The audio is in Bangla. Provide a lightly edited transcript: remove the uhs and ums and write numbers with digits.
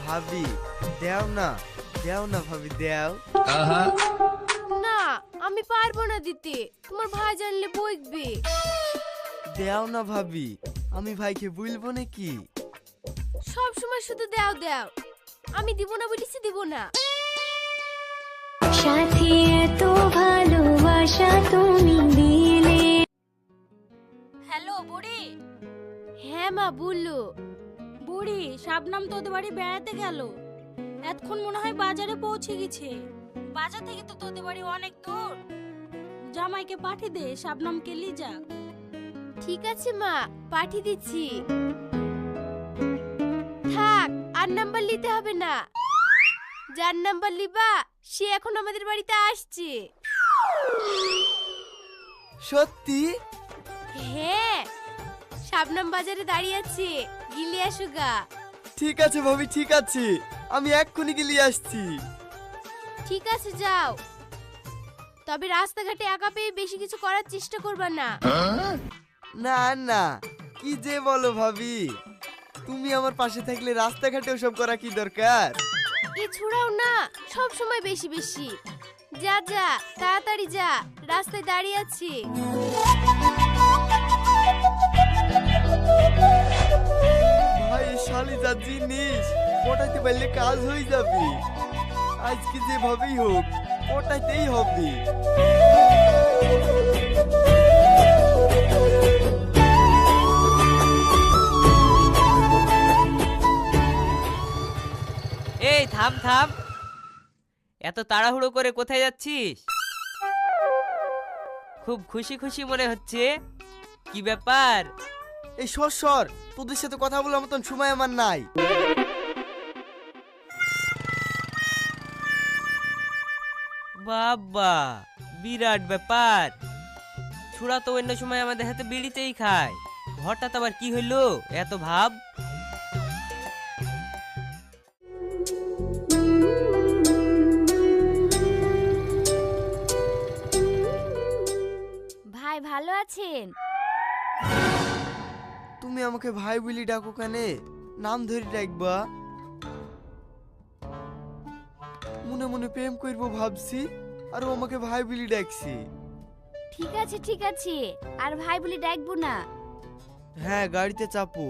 ভাবি দেও না, দেও না ভাবি দেও। না আমি পারবো না দিতে, তোমার ভাই জানলে বইকবে। দেও না ভাবি, আমি ভাইকে বলবো নাকি? সব সময় শুধু দাও দাও, আমি দিব না বলেছি, দিব না। সাথী এত ভালোবাসা তুমি দিলে। হ্যালো বুড়ি। হ্যাঁ মা বললো। বুড়ি, শাবনাম তোদের বাড়ি বেড়াতে গেল, এতক্ষণ মনে হয় বাজারে পৌঁছে গেছে। বাজার থেকে তো তোদের বাড়ি অনেক দূর, জামাইকে পাঠিয়ে দে, শাবনামকে নিয়ে যাক। ঠিক আছে মা, পাঠিয়ে দিচ্ছি। থাক, আর নাম্বার নিতে হবে না, যার নাম্বার লিবা সে এখন আমাদের বাড়িতে আসছে। সত্যি? হ্যাঁ, শাবনাম বাজারে দাঁড়িয়ে আছে, গিলে আসুগা। ঠিক আছে ভাবি, ঠিক আছে, আমি এক্ষুনি গিয়ে আসছি। ঠিক আছে যাও, তবে রাস্তাঘাটে একা পেয়ে বেশি কিছু করার চেষ্টা করবা না। না না, কি যে বলো ভাবি, তুমি আমার পাশে থাকলে রাস্তাঘাটে ওসব করা কি দরকার? এ ছুড়াও না সব সময় বেশি বেশি। যা যা, তাড়াতাড়ি যা, রাস্তায় দাঁড়িয়ে আছি। ভাই শালি যা জিনিস, পটাইতে পারলে কাজ হয়ে যাবে। আজকে যেভাবেই হোক পটাইতেই হবে। এই থাম থাম, এত তাড়াহুড়ো করে কোথায় যাচ্ছিস? খুব খুশি খুশি মনে হচ্ছে, কি ব্যাপার? এই সর, তোদের সাথে কথা বলার মতন সময় আমার নাই। বাবা, বিরাট ব্যাপার। ছোড়া তো অন্য সময় আমাদের হাতে বিড়িতেই খায়, হঠাৎ আবার কি হইলো এত ভাব? ভাই ভালো আছেন? তুমি আমাকে ভাই বলি ডাকো কেনে? নাম ধরে ডাকবা। মনে মনে প্রেম করবো ভাবছি, আর ও আমাকে ভাই বলি ডাকছি। ঠিক আছে ঠিক আছে, আর ভাই বলি ডাকবো না। হ্যাঁ, গাড়িতে চাপো।